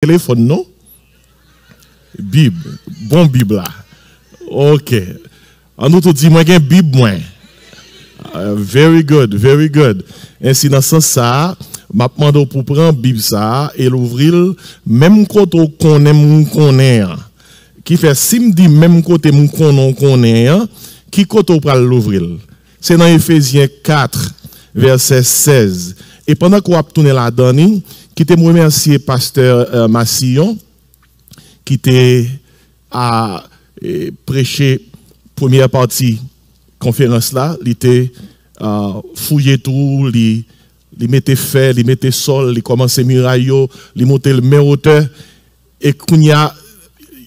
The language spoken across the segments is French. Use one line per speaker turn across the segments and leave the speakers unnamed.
Téléphone, non? Bible. Bon Bible là. Ok. En nous, tout dit, moi, j'ai une Bible, moi. Very good, very good. Ainsi, dans ce sens, ça, m'a demandé pour prendre Bible ça et l'ouvrir, même côté qu'on connaît, qui fait, si me dit même côté qu'on connaît, qui côté pour l'ouvrir? C'est dans Ephésiens 4, verset 16. Et pendant qu'on va tourner là-dedans, qui te remercier pasteur Massillon, qui t'a prêché première partie conférence là, il était fouillé tout, il mettait fer, il mettait sol, il commençait muraille, il montait le meilleur hauteur, et qu'on y a,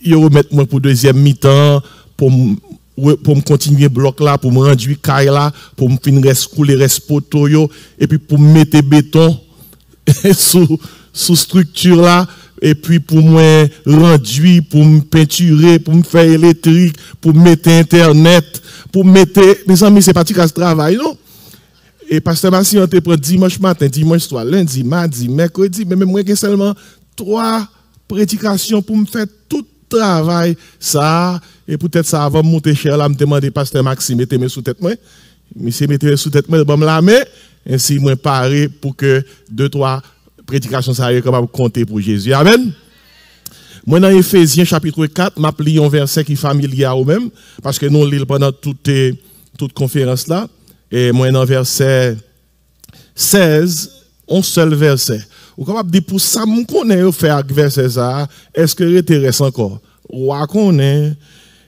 il remet moi pour deuxième mi-temps, pour me continuer bloc là, pour me rendre caille là, pour me finir couler reste poteau, et puis pour me mettre béton sous structure là, et puis pour moi rendu, pour me peinturer, pour me faire électrique, pour mettre internet, pour mettre, mes amis, c'est parti à ce travail, non? Et pasteur Massi, on te prend dimanche matin, dimanche soir, lundi, mardi, mercredi, mais même moi, j'ai seulement 3 prédications pour me faire tout travail, ça, et peut-être ça va monter cher là, me demander pasteur Maxime, mettez-moi sous tête moi, monsieur mettez-moi sous tête moi, bon la main, ainsi moi paré pour que 2-3 prédications ça est capable de compter pour Jésus. Amen. Moi dans Ephésiens chapitre 4, m'a pris un verset qui est familier au même, parce que nous lisons pendant toute conférence là, et moi dans verset 16, un seul verset. Ou capable de dire pour ça, me connaît faire avec verset ça, est-ce que intéresse encore? Ou à connaît,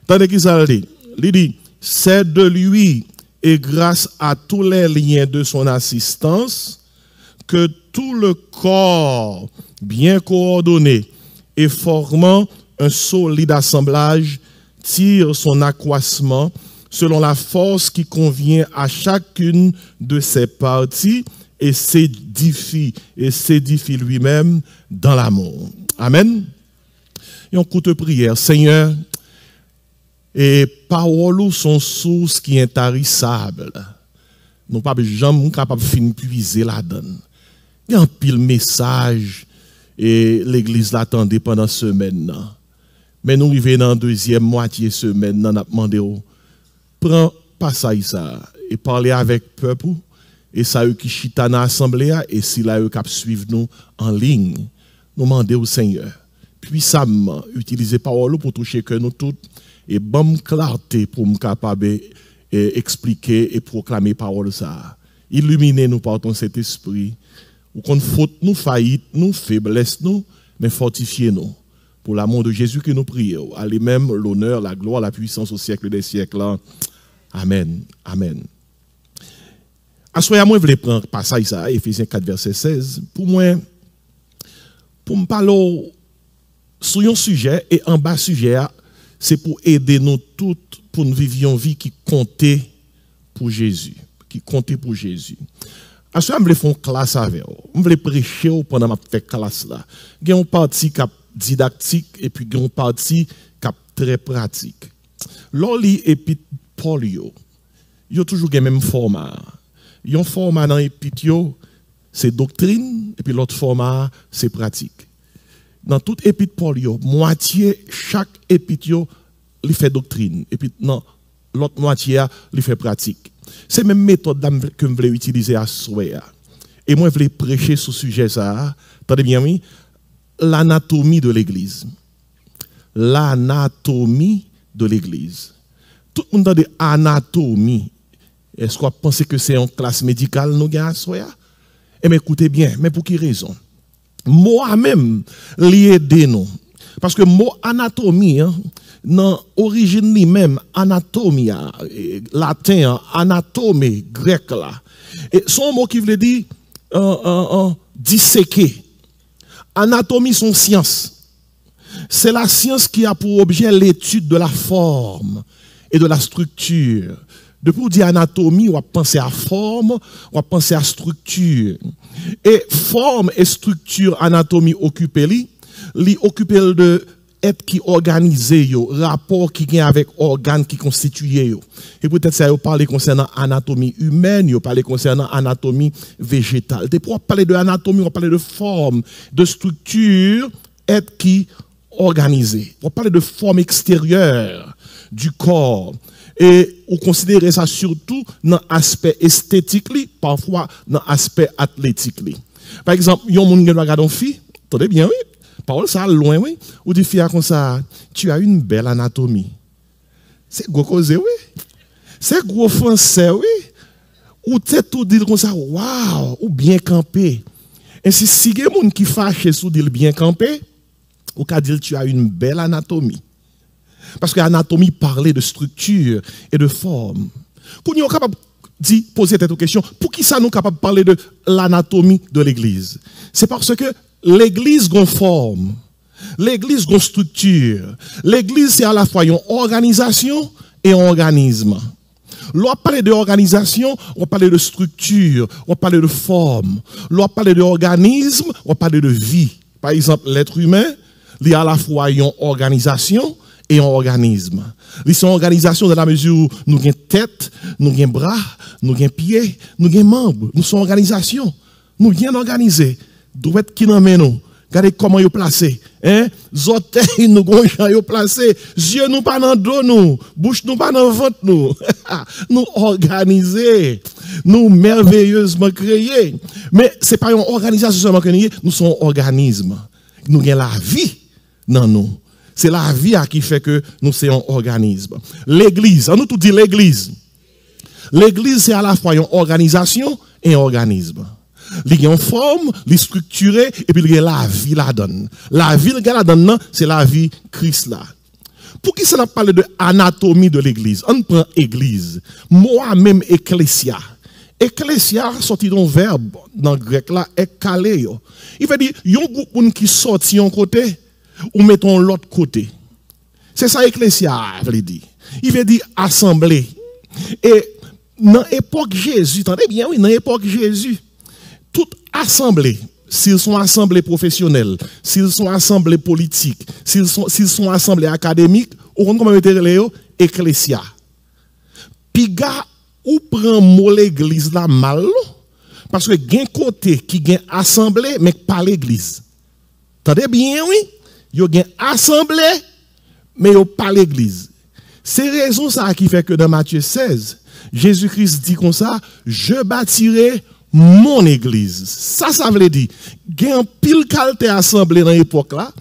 tandis qu'il ça dit, il dit, c'est de lui et grâce à tous les liens de son assistance que tout le corps bien coordonné et formant un solide assemblage tire son accroissement selon la force qui convient à chacune de ses parties et s'édifie lui-même dans l'amour. Amen. Et on coûte prière. Seigneur, et paroles sont sources qui est intarissables. Nous pas jamais capable de finir puiser la donne. Il y a un pile message et l'église l'attendait pendant semaine. Mais nous arrivons dans la deuxième moitié semaine, nous avons demandé, prends passage ça et parlez avec le peuple. Et ça eux qui chita dans l'assemblée, et si là eux qui suivent nous en ligne, nous demandons au Seigneur, puissamment, utiliser parole pour toucher que nous tous, et bonne clarté pour nous capable expliquer et proclamer parole ça. Illuminez nous par ton cet esprit, ou qu'on faute nous, faillite nous, faiblesse nous, mais fortifiez nous. Pour l'amour de Jésus que nous prions. À lui-même l'honneur, la gloire, la puissance au siècle des siècles. Amen. Amen. Assoya moi je voulais prendre passage ça Ephésiens 4 verset 16 pour me parler sur un sujet et en bas sujet c'est pour aider nous toutes pour nous vivre une vie qui comptait pour Jésus, Assoya je voulais faire une classe avec vous, je voulais prêcher pendant ma fait classe là. Il y a une partie qui est didactique et puis il y a une partie qui est très pratique. L'oli épître Paul yo toujours le même format. Un format dans l'épître, c'est doctrine, et puis l'autre format, c'est pratique. Dans toute épître Paul, moitié, chaque épître, il fait doctrine, et puis non, l'autre moitié, il fait pratique. C'est la même méthode que je voulais utiliser à Soya. Et moi, je voulais prêcher sur ce sujet, ça. Attendez bien, oui, l'anatomie de l'Église. L'anatomie de l'Église. Tout le monde a des anatomie. Est-ce qu'on pense que c'est une classe médicale nous gagnons à Soya? Eh bien, écoutez bien, mais pour quelle raison? Moi-même, lié de nous. Parce que mot anatomie, dans l'origine lui-même, anatomie, latin, anatomie, grec là. Et son mot qui veut dire disséquer. Anatomie, son science. C'est la science qui a pour objet l'étude de la forme et de la structure. Depuis on dit anatomie, on va penser à forme, on va penser à structure. Et forme et structure, anatomie occupent de être qui organisé, rapport qui vient avec organes qui constituent. Et peut-être ça, vous parlez concernant anatomie humaine, vous parlez concernant anatomie végétale. Et pour parler de anatomie, on va parler de forme, de structure, être qui organisé. On parle de forme extérieure du corps. Et on considère ça surtout dans l'aspect esthétique, parfois dans l'aspect athlétique. Par exemple, il y a un monde qui regarde une fille, attendez bien, oui, parole ça loin, oui, ou des filles comme ça, tu as une belle anatomie. C'est gros causé, oui. C'est gros français, oui. Ou tu tout dire comme ça, waouh, ou bien campé. Et si il y a des gens qui fâchent sous dire bien campé, ou qu'à dire tu as une belle anatomie. Parce que l'anatomie parlait de structure et de forme. Quand nous sommes capables de poser cette question, pour qui ça nous capable de parler de l'anatomie de l'Église? C'est parce que l'Église a une forme, l'Église a une structure. L'Église, c'est à la fois une organisation et un organisme. Lorsqu'on parle d'organisation, on parle de structure, on parle de forme. Lorsqu'on parle d'organisme, on parle de vie. Par exemple, l'être humain, il y a à la fois une organisation et un organisme. Ils sont organisation dans la mesure où nous avons tête, nous avons bras, nous avons pieds, nous avons membres. Nous sommes organisation. Nous bien organisés. Doit être qui nous mène. Regardez comment ils sont placés. Hein? Zoteilles nous sont placés. Yeux nous pas dans le dos nous. Bouche nous pas dans le ventre nous. Nous organisés. Nous merveilleusement créés. Mais ce n'est pas une organisation seulement créée. Nous sommes un organisme. Nous avons la vie dans nous. C'est la vie qui fait que nous sommes un organisme. L'Église, on nous tout dit l'Église. L'Église, c'est à la fois une organisation et un organisme. Il y a une forme, il est structuré, et puis il y a la vie la donne. La vie la donne, c'est la vie Christ là. Pour qui ça n'a parlé de anatomie de l'Église? On prend Église. Moi-même, ecclésia. Ecclésia, sorti d'un verbe dans le grec là, ekkaleo. Il veut dire, il y a un groupe qui sortit d'un côté, ou mettons l'autre côté. C'est ça ecclésia, veut dire. Il veut dire assemblée. Et dans l'époque Jésus, attendez bien, oui, dans l'époque Jésus, toute assemblée, s'ils sont assemblées professionnelles, s'ils sont assemblées politiques, s'ils sont assemblées académiques, on comment mettre Léo ecclésia. Piga ou prend mot l'église là mal parce que gen côté qui gen assemblée mais pas l'église. Attendez bien oui, yo gen assemblée mais yo pas l'église. C'est raison ça qui fait que dans Matthieu 16, Jésus-Christ dit comme ça, je bâtirai mon église. Ça veut dire, il y a un pile qualité assemblée dans l'époque là,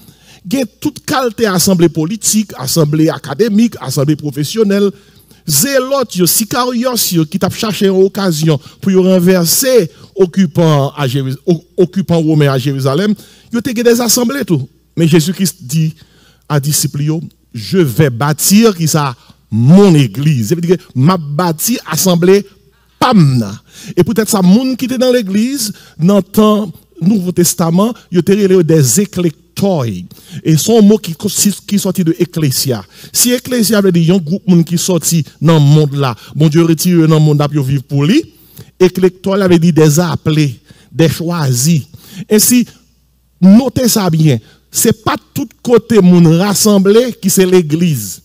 il y a toute qualité assemblée politique, assemblée académique, assemblée professionnelle, zélotes, sicarios qui t'a cherché une occasion pour renverser occupants romains à Jérusalem, il y a des assemblées tout. Mais Jésus-Christ dit à disciples, je vais bâtir qui ça mon église. Ça veut dire que m'a bâti assemblée pamna. Et peut-être ça monde qui était dans l'église dans le temps Nouveau Testament, il y a des éclecteurs. Et son mot qui sorti de ecclésia. Si ecclésia veut dire il y a un groupe monde qui sorti dans le monde là, bon Dieu retire dans le monde là pour vivre pour lui. Éclecteurs veut dire des appelés, des choisis. Ainsi notez ça bien. C'est pas tout côté moun rassemblé qui c'est l'église.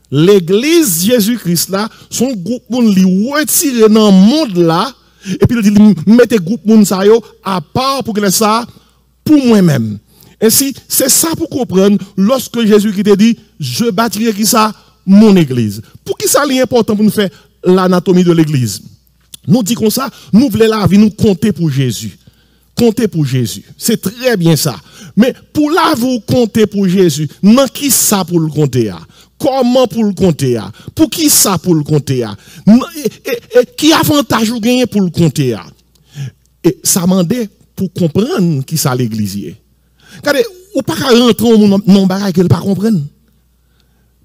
L'église Jésus-Christ là, son groupe moun li retiré dans le monde là, et puis il dit mettez groupe moun sa yo à part pour que ça pour moi-même. Ainsi, c'est ça pour comprendre lorsque Jésus qui te dit je bâtirai qui ça mon église. Pour qui ça est important pour nous faire l'anatomie de l'église? Nous dit comme ça, nous voulons la vie nous compter pour Jésus. Compter pour Jésus. C'est très bien ça. Mais pour là, vous comptez pour Jésus, non qui ça pour le compter? Comment pour le compter? Pour qui ça pour le compter? Qui avantage vous gagnez pour le compter? Et ça mandait pour comprendre qui ça l'église. Regardez, ou pas rentrer dans non bagaille qu'elle pas comprendre.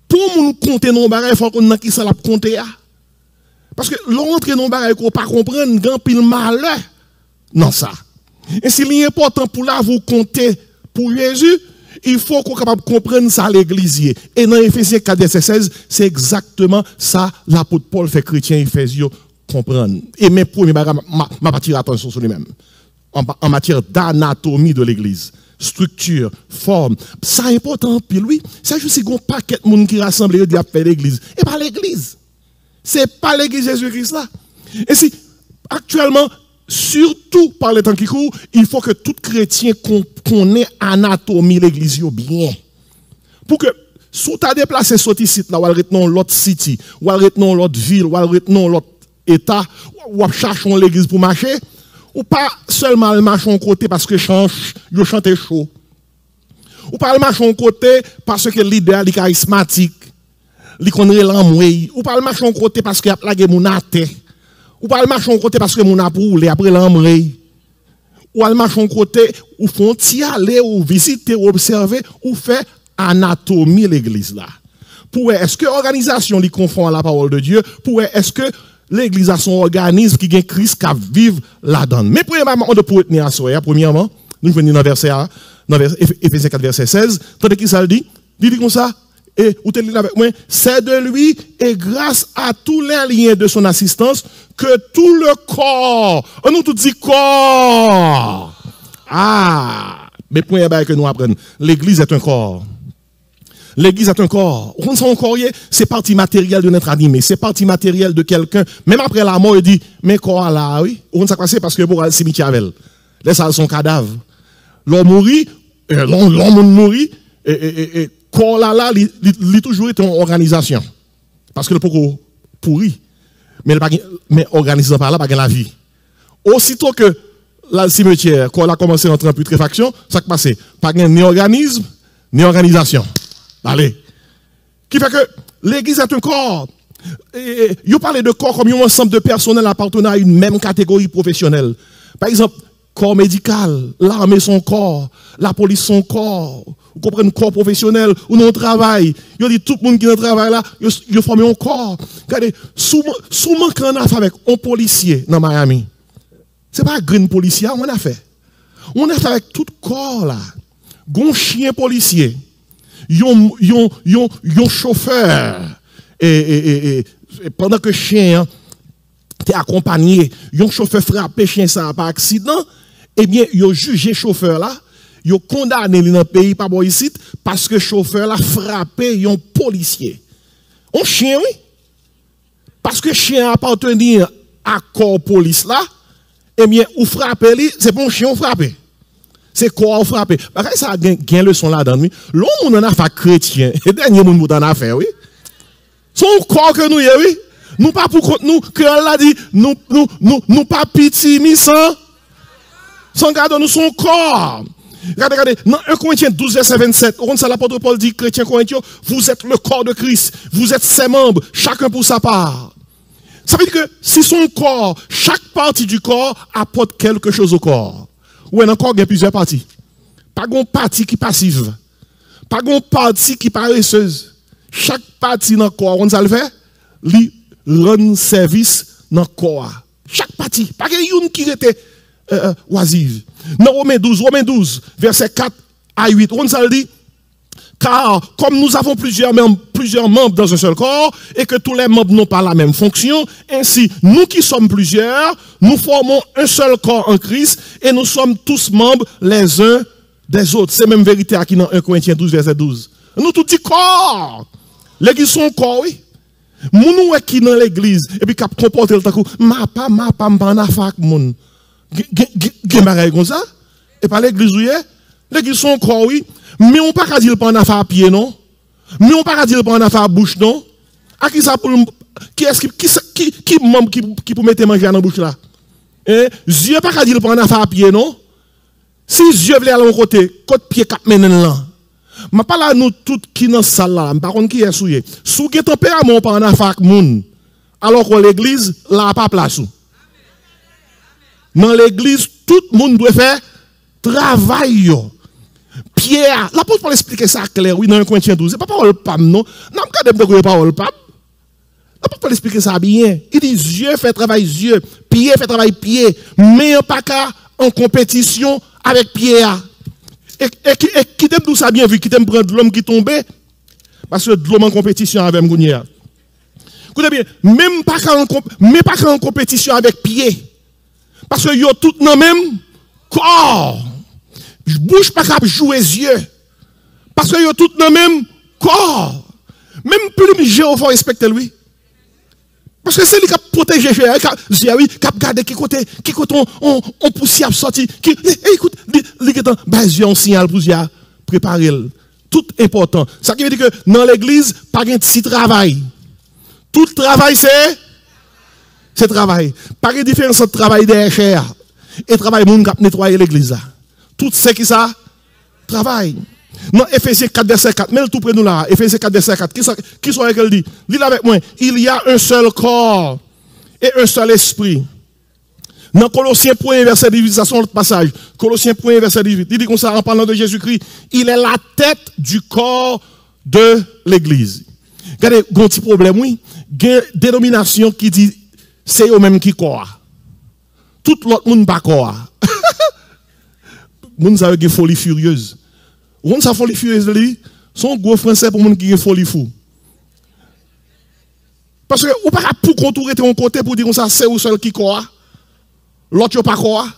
Pour nous compter non bagaille, il faut qu'on ait qui ça la compter. Parce que l'entrée non bagaille qu'on pas comprendre, grand pile malheur. Non ça. Et s'il est important pour là vous compter pour Jésus, il faut qu'on soit capable de comprendre ça à l'église. Et dans Ephésiens 4, verset 16, c'est exactement ça l'apôtre Paul fait chrétien Ephésiens comprendre. Et mes premiers bagages, ma partir attention sur lui-même. En matière d'anatomie de l'église. Structure, forme. Ça est important, puis lui, c'est juste un paquet de monde qui rassemble et dit à faire l'église. Et pas l'église. C'est pas l'église Jésus-Christ là. Et si, actuellement, surtout par les temps qui courent, il faut que tout chrétien connaisse anatomie l'église bien. Pour que, si tu as déplacé ce site là, ou elle retenons l'autre city, ou elle retenons l'autre ville, ou elle retenons l'autre état, ou elle cherche l'église pour marcher, ou pas seulement marcher en côté parce que yo chante chaud. Ou pas marcher en côté parce que le leader est charismatique, il connaît l'amouille. Ou pas marcher en côté parce qu'il a plagué mon athée. Ou pas marcher en côté parce que mon a brûlé après l'amouille. Ou pas marcher en côté ou font aller ou visiter ou observer ou faire anatomie l'église là. Pour est-ce que l'organisation lui confond à la parole de Dieu? Pour est-ce que l'église a son organisme qui gagne Christ qui vive là-dedans? Mais premièrement, on doit pour tenir à soi. Premièrement, nous venons dans verset A. Dans Éphésiens 4, verset 16, tandis qu'il ça dit, il dit comme ça, et vous êtes avec moi, c'est de lui et grâce à tous les liens de son assistance que tout le corps, on nous tout dit corps. Ah, mais point que nous apprenons, l'église est un corps. L'église est un corps. On sent un corps, c'est partie matérielle de notre animé, c'est partie matérielle de quelqu'un. Même après la mort, il dit, mais corps là, oui, on s'est passé parce que pour le cimetière, laisse son cadavre. L'homme mourit, l'homme mourit, et corps là, il toujours été en organisation. Parce que le pourri pourri. Mais organisé par là, pas la vie. Aussitôt que le cimetière, quand a commencé à entrer en putréfaction, ça qui passe, pas ni organisme, ni organisation. Allez. Qui fait que l'église est un corps. Vous parlez de corps comme un ensemble de personnel appartenant à une même catégorie professionnelle. Par exemple, corps médical, l'armée son corps, la police son corps, vous comprenez, corps professionnel, ou non travail. Vous dit tout le monde qui est dans le travail là, vous formez un corps. Regardez, souvent quand on a fait avec un policier dans Miami, c'est pas un green policier, on a fait. On a fait avec tout corps là. Gon chien policier, yon chauffeur, et pendant que chien t'es accompagné, yon chauffeur frappé chien ça par accident, eh bien, yon jugé chauffeur là, yon condamné dans le pays par ici parce que chauffeur là frappé yon policier. On chien oui. Parce que chien appartenait à corps police là, eh bien, ou frappé li, c'est pas un chien frappé. C'est corps frappé. Parce que ça a gain leçon là-dedans oui. L'homme on en a fait chrétien, et dernier monde en a fait oui. Son corps que nous oui. Nous pas pour contre nous, que Allah dit, nous pas pitié, ni sans garder nous son corps. Regardez, dans 1 Corinthiens 12, verset 27, l'apôtre Paul dit, chrétien Corinthiens, vous êtes le corps de Christ, vous êtes ses membres, chacun pour sa part. Ça veut dire que si son corps, chaque partie du corps apporte quelque chose au corps. Ouais, dans le corps, il y a plusieurs parties. Pas une partie qui est passive. Pas une partie qui est paresseuse. Chaque partie dans le corps, on le fait, lui rend service dans le corps. Chaque partie. Pas qu'il qui était oisive. Dans Romains 12, verset 4 à 8, on le dit, car comme nous avons plusieurs membres dans un seul corps, et que tous les membres n'ont pas la même fonction, ainsi, nous qui sommes plusieurs, nous formons un seul corps en Christ, et nous sommes tous membres les uns des autres. C'est même vérité qui dans 1 Corinthiens 12, verset 12. Nous tout dit corps. L'église son corps, oui. Moun qui dans l'église, et puis qui comporte le temps, ma pa, m'en fac, moun. Gen bagay comme ça, et par l'église, oui, l'église son corps, oui. Mais on pas dire pas en affaire à pied, non? Mais on pas dire pas en affaire à bouche, non? À qui ça pour qui est-ce qui membre qui pour mettre manger dans la bouche là? Dieu pas dire pas en affaire à pied, non? Si Dieu veut aller à côté pied cap menen là. Ma pas là nous tout qui dans salle là, par contre qui est souillé. Sou gen tempérament pas en affaire avec moun. Alors que l'église là pas place. Dans l'église tout le monde doit faire travail yo. Pierre, l'apôtre Paul expliquer ça clair, oui, dans 1 Corinthiens 12. C'est pas parole pape, non? Non, je ne parole pape. L'apôtre Paul expliquer ça bien. Il dit, Dieu fait travail Dieu, Pierre fait travail Pierre, mais pas qu'à en compétition avec Pierre. Et qui t'aime tout ça bien vu, qui t'aime prendre l'homme qui tombait, parce que l'homme en compétition avec Mgounier. Écoutez bien, même pas qu'à en compétition avec Pierre. Parce que yo tout dans même corps. Bouche pas qu'à jouer yeux. Parce que yo tout dans même corps. Même plus Jéhovah respecte lui. Parce que c'est lui qui a protégé, qui a gardé, qui côté on poussière sorti, écoute, lui qui est un signal pour préparer. Tout important. Ça qui veut dire que dans l'église, pas un petit travail. Tout travail, c'est travail. Pas de différence entre travail des chers et travail moun qui nettoyer l'église. Tout c'est qui ça? Travail. Dans Ephésiens 4, verset 4, mais tout près nous là, Ephésiens 4, verset 4, qui soit qu'elle dit? Lis avec moi. Il y a un seul corps et un seul esprit. Dans Colossiens 1, verset 18, ça c'est notre passage. Colossiens 1, verset 18, il dit comme ça en parlant de Jésus-Christ, il est la tête du corps de l'église. Regardez, un petit problème, oui. Il y a une dénomination qui dit, c'est eux-mêmes qui croient. Tout l'autre monde pas croit. Moun sa une folie furieuse. Moun sa folie furieuse, son gros français pour moun qui est folie fou. Parce que ou pas pour contourer ton côté pour dire comme ça, c'est eux seul qui croit. L'autre pas croit.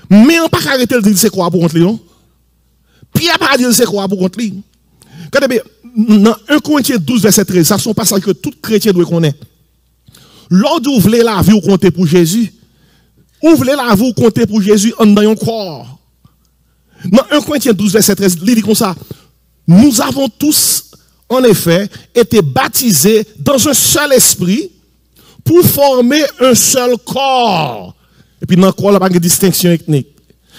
Mais on pas arrêter de dire c'est quoi pour contre lui, non? Pierre pas dire c'est quoi pour contre lui. Regardez bien, dans 1 Corinthiens 12, verset 13, ça sont passages que tout chrétien doit connaître. Lors où vous voulez la vie ou compter pour Jésus, ou voulez la vie ou compter pour Jésus en dans un corps. Dans 1 Corinthiens 12, verset 13, il dit comme ça, nous avons tous, en effet, été baptisés dans un seul esprit pour former un seul corps. Et puis dans le corps, il n'y a pas de distinction ethnique.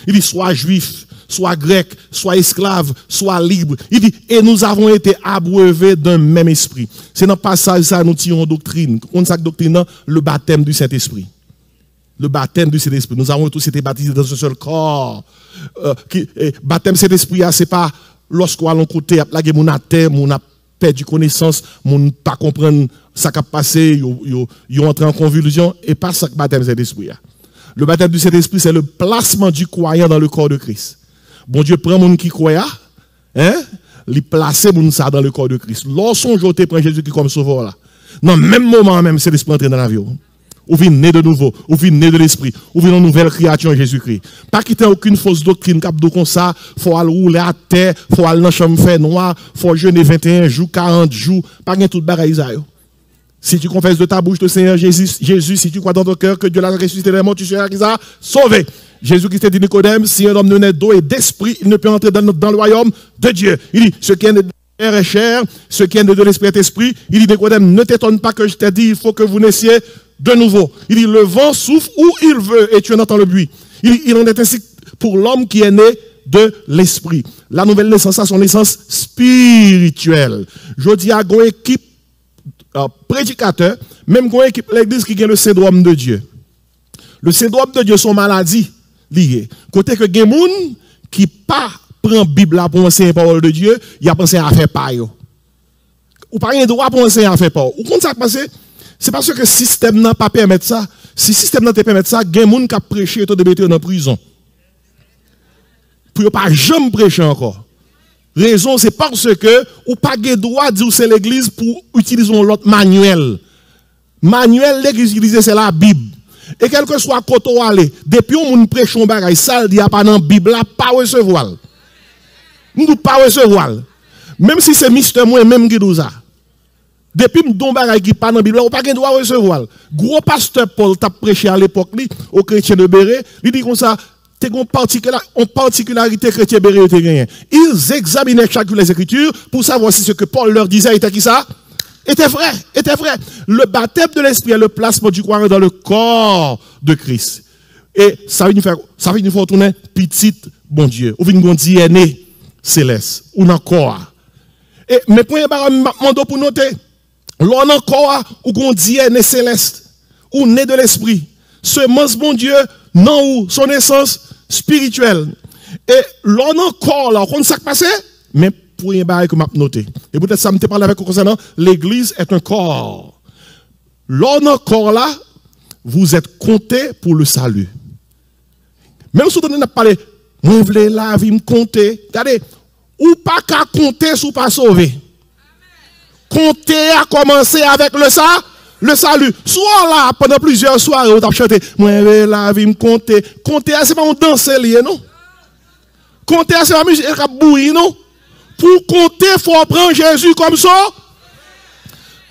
Il dit soit juif, soit grec, soit esclave, soit libre. Il dit, et nous avons été abreuvés d'un même esprit. C'est dans le passage, ça, nous tirons doctrine. On sait doctrine, le baptême du Saint-Esprit. Le baptême du Saint-Esprit. Nous avons tous été baptisés dans un seul corps. Baptême Saint-Esprit, c'est pas lorsqu'on a côté, on a terre, on a perdu connaissance, on ne pas comprendre ce qui a passé, on entre en convulsion, et pas ça que baptême Saint-Esprit. Le baptême du Saint-Esprit, c'est le placement du croyant dans le corps de Christ. Bon Dieu prend mon qui croit, il place mon ça dans le corps de Christ. Lorsqu'on joue prend Jésus comme sauveur là. Dans le même moment même, c'est l'esprit entré dans la vie. Ou vient né de nouveau, ou vient né de l'esprit, ou vient une nouvelle créature en Jésus-Christ. Pas quitter aucune fausse doctrine, cap de comme ça, faut aller rouler à terre, faut aller dans la chambre fait noir, faut jeûner 21 jours, 40 jours, pas gain tout bagaille ça. Si tu confesses de ta bouche le Seigneur Jésus, si tu crois dans ton cœur que Dieu l'a ressuscité des morts, tu seras sauvé. Jésus-Christ dit Nicodème, si un homme ne naît d'eau et d'esprit, il ne peut entrer dans le royaume de Dieu. Il dit, ce qui est de chair est chair, ce qui est de l'esprit est esprit. Il dit, Nicodème, ne t'étonne pas que je t'ai dit, il faut que vous naissiez de nouveau. Il dit, le vent souffle où il veut et tu en entends le bruit. Il en est ainsi pour l'homme qui est né de l'esprit. La nouvelle naissance a son naissance spirituelle. Je dis à une équipe prédicateur, même une équipe l'église qui a le syndrome de Dieu. Le syndrome de Dieu, son maladie liée. Côté que des gens qui pas prend Bible là pour enseigner la parole de Dieu, il a pensé à faire pas yo. Ou pas un droit pour enseigner à faire pas. Ou quand ça passe, c'est parce que le système n'a pas permis ça. Si le système n'a pas permis ça, il y a des gens qui ont prêché et de mettre dans prison. Pour ne pas jamais prêcher encore. Raison, c'est parce que ou pas de droit de dire c'est l'église pour utiliser l'autre manuel. Manuel, l'église utilise c'est la Bible. Et quel que soit côté où aller, depuis on prêche un bagage, ça il y a pas dans la Bible là, pas recevoir. Nous pas recevoir. Même si c'est Mister moi même qui dit ça. Depuis m'don bagage qui pas dans la Bible là, on pas droit recevoir. Gros pasteur Paul t'a prêché à l'époque li aux chrétiens de Béret, il dit comme ça, t'es une particularité chrétien Béret te gagné. Ils examinaient chacune les écritures pour savoir si ce que Paul leur disait était qui ça était vrai, était vrai. Le baptême de l'esprit est le placement du croyant dans le corps de Christ. Et ça veut nous faire tourner petit bon Dieu. Ou une DNA céleste. Ou encore. Et mes premiers barreaux pour noter. L'on encore ou qu'on DNA céleste. Ou né de l'esprit. Semence bon Dieu, non ou son essence spirituelle. Et l'on encore là, qu'on s'est passé, mais pour un bail que m'a noté. Et peut-être ça me parle avec concernant l'église est un corps. L'on encore là, vous êtes compté pour le salut. Même si on n'a pas parlé, vous voulez la vie me compter. Regardez, ou pas qu'à compter si vous pas sauvé. Compter a commencé avec le salut. Soit là, pendant plusieurs soirées, vous avez chanté, moi la vie me compter. Compter, c'est pas un danser lié, non? Compter, c'est pas musique qui bouillie, non? Pour compter, il faut prendre Jésus comme ça.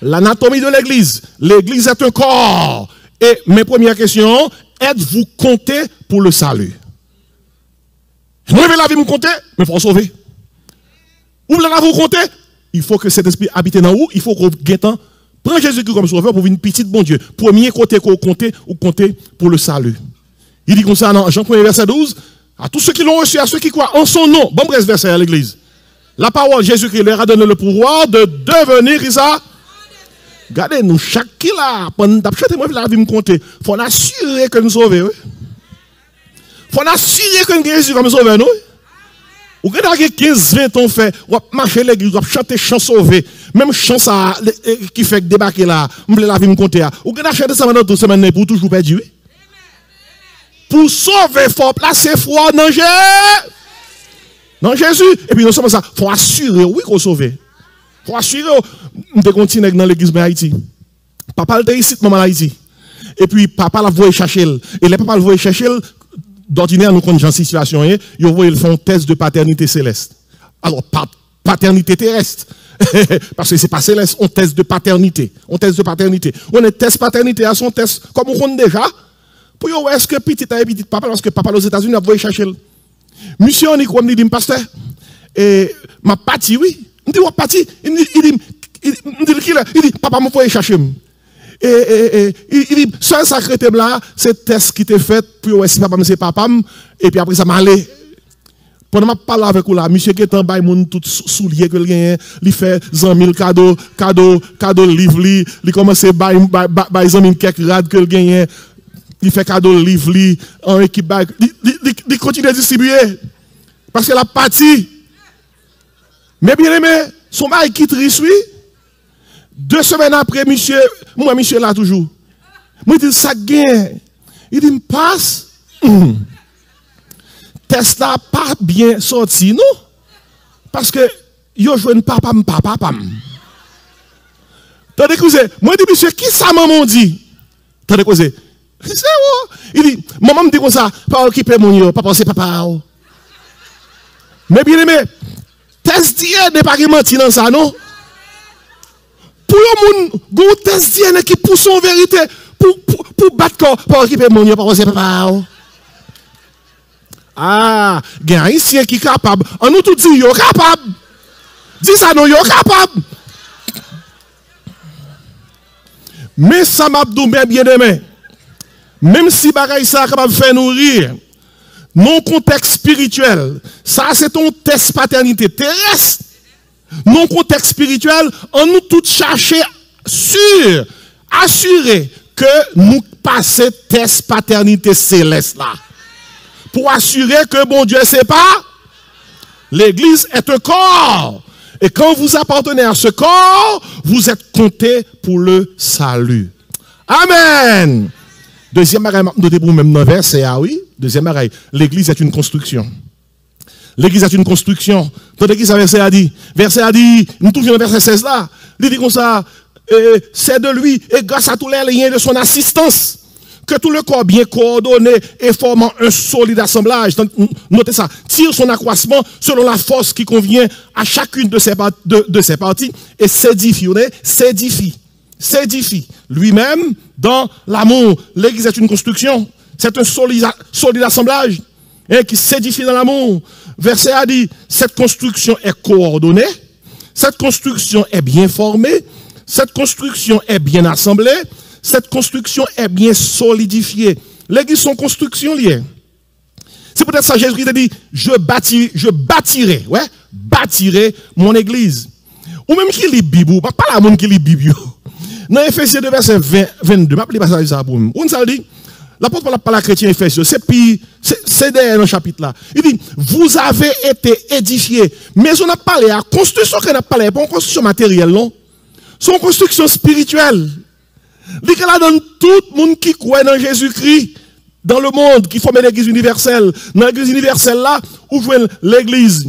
l'anatomie de l'église. L'église est un corps. Et mes premières questions, êtes-vous compté pour le salut? Moi, je vais la vie me compter, mais il faut sauver. Vous voulez la vous compter? Il faut que cet esprit habite dans vous. Il faut que vous prends Jésus-Christ comme sauveur pour une petite bon Dieu. Premier côté qu'on compter ou compter pour le salut. Il dit comme ça dans Jean 1 verset 12, à tous ceux qui l'ont reçu, à ceux qui croient en son nom. Bon bref verset à l'église. La parole Jésus-Christ leur a donné le pouvoir de devenir Isa. Regardez, nous, chaque qui là, pendant que moi, la vie me compter, il faut assurer que nous sauvons. Il faut assurer que nous Jésus comme sauveur, nous. Ou quand vous avez 15-20 ans fait, vous marchez l'église, vous chanter chant sauvé. Même chant ça, qui fait débarquer là, vous la vie me compter. Ou quand vous chanté ça pendant 2 semaines pour toujours perdu. Pour sauver, il faut placer foi dans Jésus. Dans Jésus. Et puis, non seulement ça, il faut assurer, oui, qu'on sauve. Il faut assurer, on continue dans l'église de Haïti. Papa était ici, maman Haïti. Et puis, papa l'a voulu chercher. Et les papa l'a voulu chercher, d'ordinaire, nous connaissons une situation, ils font un test de paternité céleste. Alors, paternité terrestre. Parce que ce n'est pas céleste, on teste de paternité. On teste de paternité. On est test paternité à son test, comme on connaît déjà. Pour yo, est-ce que petit a petit papa, parce que papa aux États-Unis a voulu chercher. Monsieur, on dit, dit, pasteur, et ma partie, oui. Il dit, ouais, partie. Il dit, papa m'a voulu chercher. Et il dit, seul sacré thème là, c'est test qui était fait, puis ouais, si papa, c'est papa, et puis après ça m'a allé. Pendant que je parle avec vous là, monsieur qui est en bas, il tout soulier que il fait 100 000 cadeaux, livre, il commence à bailler 100 000 quelques rades que il gagne. Il fait cadeau livre, en équipe, il continue à distribuer. Parce que la partie. Mais bien aimé, son mari qui triste, oui. 2 semaines après, monsieur là toujours. Moi, je dis, ça gagne. Il dit, me passe. Test là pas bien sorti, non? Parce que, yo joue papa. Tandis que moi, je dis, monsieur, qui ça maman dit? Tandis que c'est où? Il dit, maman me dit comme ça, pas occuper mon yo, pas penser papa. Mais bien aimé, test d'hier n'est pas menti dans ça, non? Pour le monde, go test d'hier qui pousse en vérité, pour battre corps, pas occuper mon yo, pas penser papa. Ah, il y a un haïtien qui est capable. On nous tout dit, yo capable. Dis ça, non, yo capable. Mais ça m'a dit bien aimé. Même si bagaille ça capable de faire nourrir, non contexte spirituel, ça c'est ton test paternité terrestre. Non contexte spirituel, on nous tout chercher assurer que nous passons test paternité céleste là. Pour assurer que bon Dieu sait pas, l'église est un corps. Et quand vous appartenez à ce corps, vous êtes compté pour le salut. Amen. Deuxième bagaille, notez pour même dans verset, ah oui. Deuxième bagaille, l'église est une construction. L'église est une construction. Tandis que ça verset a dit, nous trouvons le verset 16 là, il dit comme ça, c'est de lui et grâce à tous les liens de son assistance que tout le corps bien coordonné et formant un solide assemblage, notez ça, tire son accroissement selon la force qui convient à chacune de ses parties et s'édifie lui-même dans l'amour. L'église est une construction, c'est un solide assemblage qui s'édifie dans l'amour. Verset a dit, cette construction est coordonnée, cette construction est bien formée, cette construction est bien assemblée, cette construction est bien solidifiée. L'église sont construction liée. C'est peut-être ça Jésus qui a dit, je bâtirai mon église. Ou même qui lit Bible, pas la monde qui lit Bible. Dans Ephésiens 2 verset 22, je ne sais pas ça pour vous. On ça dit, l'apôtre Paul parle à chrétien Ephésiens, c'est derrière le chapitre là. Il dit, vous avez été édifiés. Mais on a parlé à construction qu'on a parlé, pas une construction matérielle, non? C'est une construction spirituelle. Il dit là dans tout le monde qui croit dans Jésus-Christ, dans le monde, qui forme l'église universelle. Dans l'église universelle là, où jouez l'église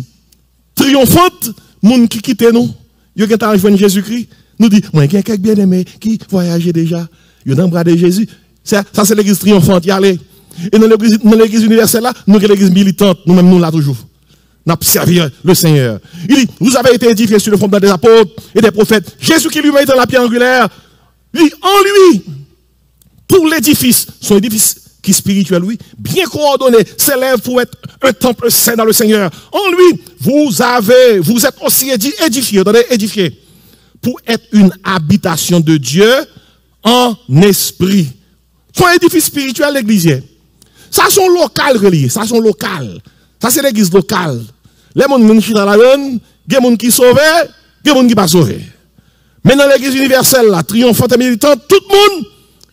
triomphante, monde qui quitte nous. Yo qui t'a rejoint Jésus-Christ, nous dit, moi, il y a quelques bien-aimés qui voyageaient déjà. Yo dans le bras de Jésus. Ça c'est l'église triomphante, y aller. Et dans l'église universelle là, nous avons l'église militante, nous-mêmes nous là toujours. n'a servi le Seigneur. Il dit, vous avez été édifiés sur le fondement des apôtres et des prophètes. Jésus qui lui-même est la pierre angulaire. Il dit, en lui, tout l'édifice, son édifice qui est spirituel, oui, bien coordonné, s'élève pour être un temple saint dans le Seigneur. En lui, vous êtes aussi édifiés, attendez, édifiés, pour être une habitation de Dieu en esprit. Son édifice spirituel, l'église. Ça, sont local reliés, ça, sont local. Ça, c'est l'église locale. Les gens qui sont dans la donne, il y a des gens qui sont sauvés, il y a des gens qui ne sont pas sauvés. Mais dans l'église universelle, la triomphante et militante, tout le monde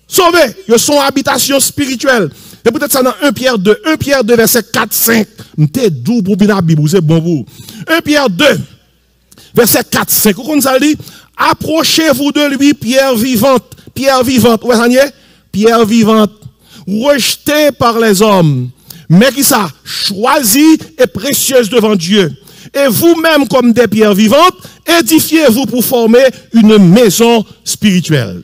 sauvé. Ils sont en habitation spirituelle. Et peut-être ça dans 1 Pierre 2. 1 Pierre 2, verset 4, 5. M'te doux pour bien la Bible, c'est bon vous. 1 Pierre 2, verset 4, 5. Vous ça dit, approchez-vous de lui, pierre vivante. Pierre vivante. Où est-ce pierre vivante. Rejetée par les hommes. Mais qui ça? Choisie et précieuse devant Dieu. Et vous-même, comme des pierres vivantes, édifiez-vous pour former une maison spirituelle.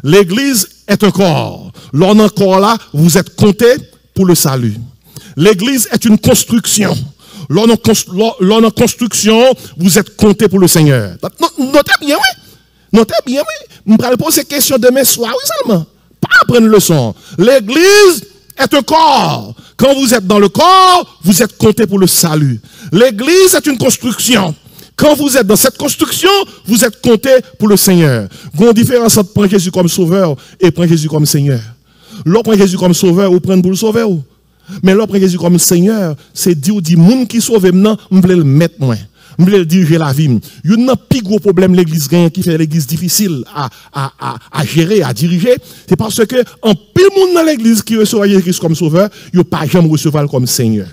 L'église est un corps. Lors d'un corps là, vous êtes comptés pour le salut. L'église est une construction. Lors d'une construction, vous êtes comptés pour le Seigneur. Notez bien, oui. Notez bien, oui. Je vais poser question demain soir, oui seulement. Pas apprendre une leçon. L'église est un corps. Quand vous êtes dans le corps, vous êtes comptés pour le salut. L'église est une construction. Quand vous êtes dans cette construction, vous êtes comptés pour le Seigneur. Il y a une différence entre prendre Jésus comme sauveur et prendre Jésus comme Seigneur. L'autre prend Jésus comme sauveur ou prendre pour le sauveur. Mais l'autre prend Jésus comme Seigneur, c'est dire, dit, moun qui sauve maintenant, je veux le mettre moi. Je veux le diriger la vie. Il y a un plus gros problème l'église qui fait l'église difficile à gérer, à diriger. C'est parce que en pile monde dans l'église qui reçoit Jésus-Christ comme sauveur, il ne pas jamais recevoir comme Seigneur.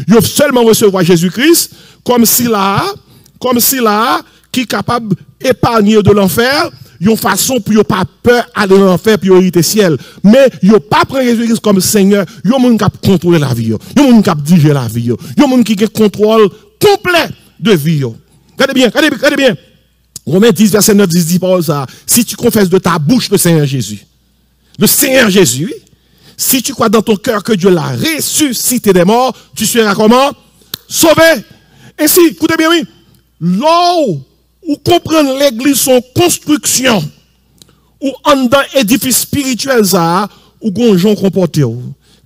Il faut seulement recevoir Jésus-Christ comme s'il qui est capable d'épargner de l'enfer, une façon pour ne pas peur aller dans l'enfer pour hériter ciel. Mais il ne pas prendre Jésus-Christ comme Seigneur, il y a un monde qui contrôle la vie, il y a un monde qui dirige la vie, il y a un monde qui a contrôle complet de vie. Regardez bien. Romains 10, verset 9, 10, dit par ça. Si tu confesses de ta bouche le Seigneur Jésus, si tu crois dans ton cœur que Dieu l'a ressuscité des morts, tu seras comment? Sauvé. Ainsi, écoutez bien, oui. Là où comprendre l'église son construction, ou en dans édifice spirituel, ça, ou gonjon comporté.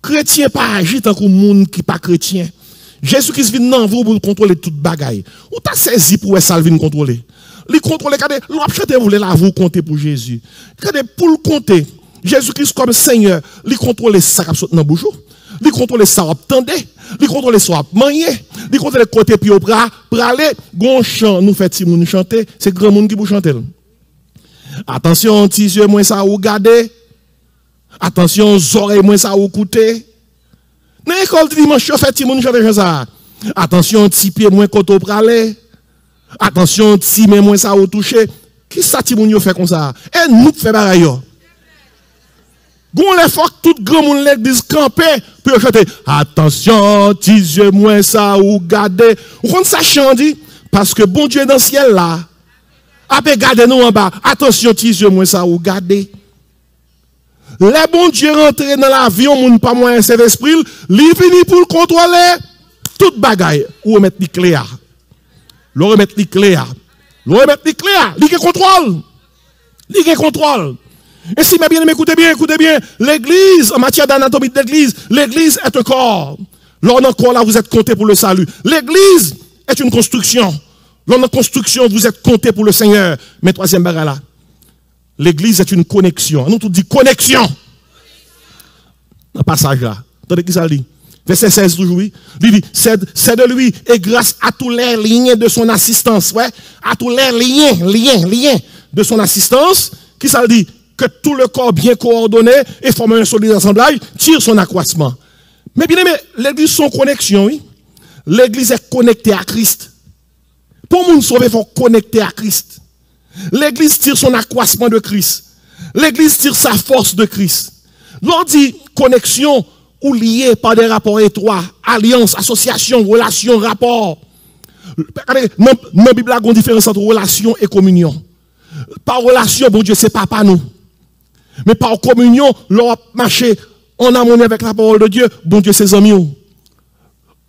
Chrétien pas agit tant que monde qui pas chrétien. Jésus-Christ vient dans vous pour contrôler toute bagaille. Ou t'as saisi pour ça vient contrôler. Li contrôler, regardez, l'objet vous la vous compter pour Jésus. Regardez, pour le compter, Jésus-Christ comme Seigneur, il contrôle ça qui saute dans bouche. Il contrôle ça attendez, il contrôle ça manier, il contrôle côté puis pour aller gon chant nous fait si moun chanter, c'est grand monde qui pour chanter. Attention petits yeux moins ça ou garder. Attention oreilles moins ça ou écouter. Dans l'école dimanche fait ti moun chanter ça. Attention petit pied moins côté pour aller. Attention petit main moins ça ou toucher. Qui ça ti moun yo fait comme ça? Et nous fait pareil yo. Gon les faut tout grand monde l'église camper pour chanter attention tes yeux moins ça ou garder ou quand ça chante parce que bon Dieu est dans le ciel là après garder nous en bas attention tes yeux moins ça ou garder les bon Dieu rentrer dans la vie on monde pas moins cet esprit li fini pour contrôler toute bagaille ou remettre les clés le remettre les clés li contrôle. Et si mes bien-aimés, écoutez bien, l'église, en matière d'anatomie de l'église est un corps. Lors d'un corps là, vous êtes compté pour le salut. L'église est une construction. Lors d'une construction, vous êtes compté pour le Seigneur. Mais troisième barre là, l'église est une connexion. Nous tout dit connexion. Dans le passage là, attendez qui ça dit? Verset 16 toujours, il dit, c'est de lui et grâce à tous les liens de son assistance, ouais, à tous les liens de son assistance, qui ça dit? Que tout le corps bien coordonné et formé un solide assemblage tire son accroissement. Mais bien aimé, l'église son connexion, oui. L'église est connectée à Christ. Pour nous sauver, il faut connecter à Christ. L'église tire son accroissement de Christ. L'église tire sa force de Christ. L'on dit connexion ou liée par des rapports étroits, alliance, association, relation, rapport. Dans la Bible, il y a une différence entre relation et communion. Par relation, bon Dieu, c'est papa nous. Mais par communion, l'on marche en harmonie avec la parole de Dieu, bon Dieu, ses amis,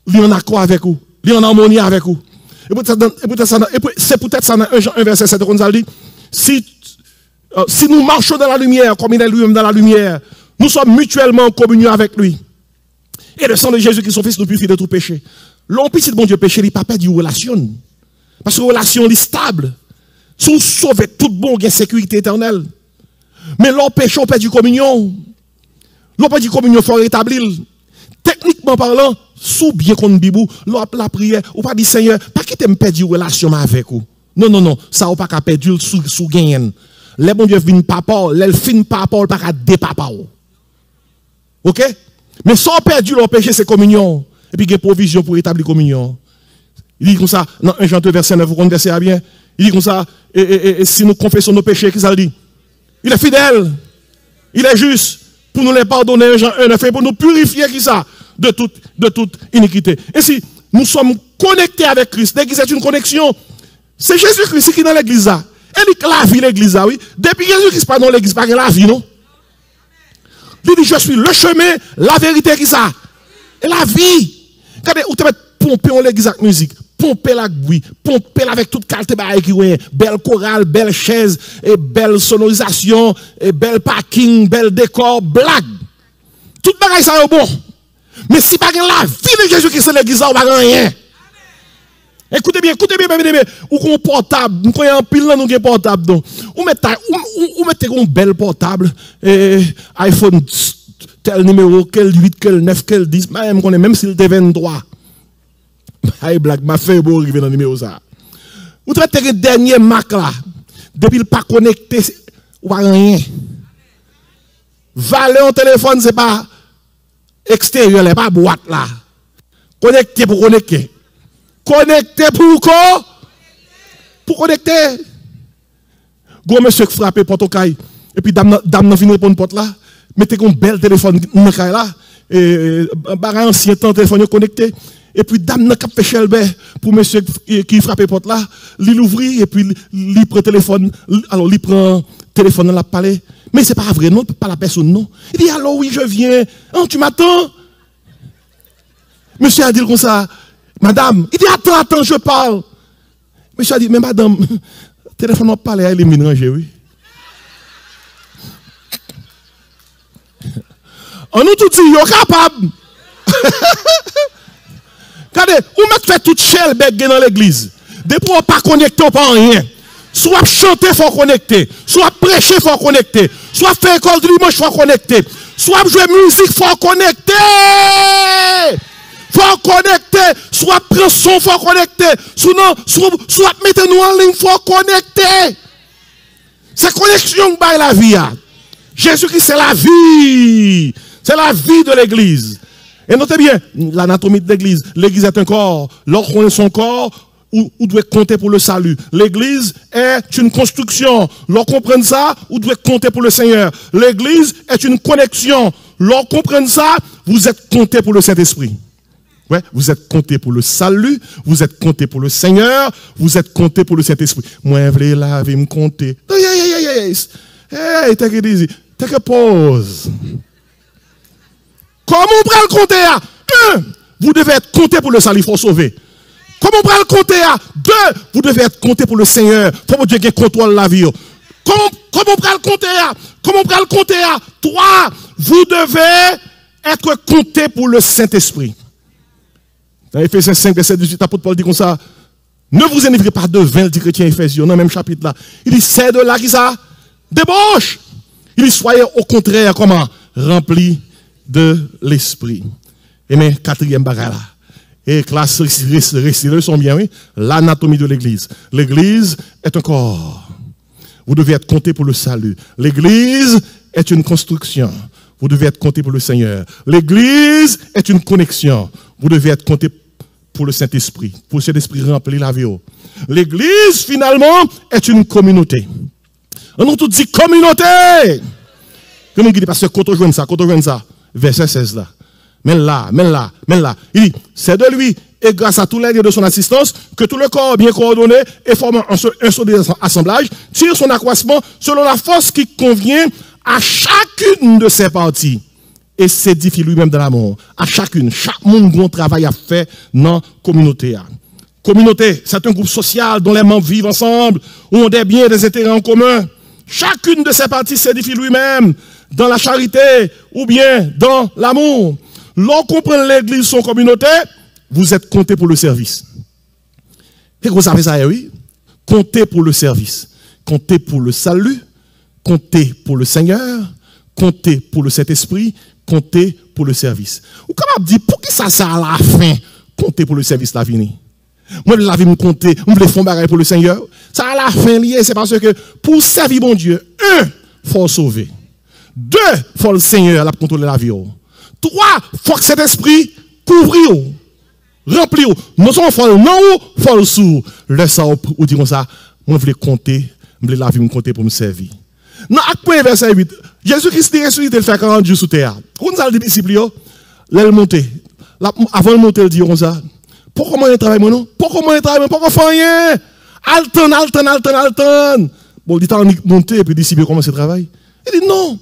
lui en accord avec vous. Il est en harmonie avec vous. Et c'est peut-être ça dans 1 Jean 1 verset 7 qu'on dit, si nous marchons dans la lumière, comme il est lui-même dans la lumière, nous sommes mutuellement en communion avec lui. Et le sang de Jésus qui son fils nous purifie de tout péché. L'on petit bon Dieu péché, il n'a pas perdu relation. Parce que relation est stable. Si vous sauvez tout bon, il y a sécurité éternelle. Mais l'on péché, on perd communion. L'on perd communion, il faut rétablir. Techniquement parlant, sous bien qu'on bibou, la prière, ou pas dit Seigneur, pas qu'il t'aime perdre relation avec vous. Non, non, non, ça ou pas qu'à perdre sous gain. Les bon Dieu viennent papa, les fin papa, pas qu'à dépapa. OK? Mais sans perdre le péché, c'est communion. Et puis il y a provision pour établir communion. Il dit comme ça, dans 1 Jean 2, verset 9, vous connaissez à bien. Il dit comme ça, et si nous confessons nos péchés, qu'est-ce qu'il dit? Il est fidèle, il est juste pour nous les pardonner, 1 Jean 1, 9, et pour nous purifier qui ça? De toute iniquité. Et si nous sommes connectés avec Christ, l'église est une connexion. C'est Jésus-Christ qui est dans l'église. Elle dit que la vie, l'église, oui. Depuis Jésus-Christ pas dans l'église, pas la vie, non? Il dit, je suis le chemin, la vérité, qui ça? Et la vie. Regardez, où tu vas pomper en l'église avec musique, pomper la bruit, pomper avec toute qualité qui est belle chorale, belle chaise, et belle sonorisation, et belle parking, belle décor, blague. Tout bagaille ça est bon. Mais si pas la vie de Jésus-Christ, l'église, on va rien. Écoutez bien, ou qu'on portable, nous connaissons un pile là, nous avons portable. Donc, ou mettez un bel portable, iPhone tel numéro, quel 8, quel 9, quel 10, même s'il était 23. Aïe, blague, m'a fait beau arriver dans le numéro ça. Vous traitez le dernier Mac là, depuis le pas connecté, ou pas rien. Valer en téléphone, c'est pas extérieur, c'est pas boîte là. Connecté pour connecter. Connecté pour quoi? Pour connecter. Gros monsieur qui frappe porte au caille. Et puis dame n'a fini répondre porte là. Mettez un bel téléphone dans le caille là. Et un ancien temps téléphone connecté. Et puis dame n'a fait chelbe pour monsieur qui frappe porte là. Il ouvre et puis il prend téléphone. Alors il prend téléphone dans la palais. Mais c'est pas vrai non, pas la personne non. Il dit alors oui je viens. Oh, tu m'attends? Monsieur a dit comme ça. Madame, il dit attends, je parle. Monsieur a dit, mais madame, téléphone n'a pas l'air, il est mélangé, oui. On nous tout dit, il est capable. Regardez, où mettre fait toute chelle dans l'église. Depuis on pas connecté, on pas rien. Soit chanter, faut connecter. Soit prêcher, faut connecter. Soit faire école du dimanche, faut connecter. Soit jouer musique, faut connecter. Faut connecter, soit prendre son, faut connecter, soit mettez-nous en ligne, faut connecter. C'est connexion par la vie. Jésus-Christ, c'est la vie. C'est la vie de l'église. Et notez bien, l'anatomie de l'église. L'église est un corps. Lorsqu'on est son corps, on doit compter pour le salut. L'église est une construction. Lorsqu'on comprend ça, on doit compter pour le Seigneur. L'église est une connexion. Lorsqu'on comprend ça, vous êtes compté pour le Saint-Esprit. Ouais, vous êtes compté pour le salut, vous êtes compté pour le Seigneur, vous êtes compté pour le Saint-Esprit. Moi, je voulais laver, me compter. Hey, take it easy. Take a pause. Comment on peut le compter à? 1, vous devez être compté pour le salut, il faut sauver. Comment on peut le compter à? 2, vous devez être compté pour le Seigneur, pour que Dieu ait contrôle la vie. Comment on peut le compter à? Comment on peut le compter à? 3, vous devez être compté pour le Saint-Esprit. Dans Ephésiens 5, verset 18, l'apôtre Paul dit comme ça, ne vous enivrez pas de vin, dit chrétien Ephésiens, dans le même chapitre là. Il dit, c'est de là qui ça débauche. Il dit, soyez au contraire, comment? Remplis de l'esprit. Et mais, 4e bagarre là. Et classe, leçon bien, oui. L'anatomie de l'église. L'église est un corps. Vous devez être compté pour le salut. L'église est une construction. Vous devez être compté pour le Seigneur. L'église est une connexion. Vous devez être compté pour le Saint-Esprit. Pour cet esprit rempli la vie. L'église, finalement, est une communauté. On nous tout dit communauté. Comment il dit, parce que quand on joue ça, verset 16 là. Mais là. Il dit, c'est de lui, et grâce à tous les liens de son assistance, que tout le corps bien coordonné et formant un seul assemblage, tire son accroissement selon la force qui convient à chacune de ses parties. et s'édifie lui-même dans l'amour. À chacune, chaque monde a un travail à faire dans la communauté. Communauté, c'est un groupe social dont les membres vivent ensemble, ont des biens et des intérêts en commun. Chacune de ces parties s'édifie lui-même dans la charité ou bien dans l'amour. Lorsqu'on prend l'église son communauté, vous êtes compté pour le service. Et vous savez ça, oui? Compté pour le service. Compté pour le salut. Compté pour le Seigneur. Compté pour le Saint-Esprit. Compté pour le service. Ou comment dire, pour qui ça à la fin? Compté pour le service, la fini. Moi, je vais me compter, je vais faire bagarre pour le Seigneur. Ça à la fin lié, c'est parce que pour servir mon Dieu, un, il faut sauver. Deux, il faut le Seigneur la contrôler la vie. Trois, il faut que cet esprit couvre, rempli. Non seulement il faut le non, il faut le sous. Le ça, ou dit comme ça, moi, je vais compter, je vais la vie me compter pour me servir. Dans Acte 1, verset 8, Jésus-Christ est ressuscité, il fait 40 jours sous terre. Quand on a les disciples, là, il monte. Avant de monter, il dit comme ça. Pourquoi moi je travaille, moi non? Pourquoi moi je travaille, pourquoi je fais rien? Alton. Bon, il est monté et puis disciple commence le travail. Il dit non.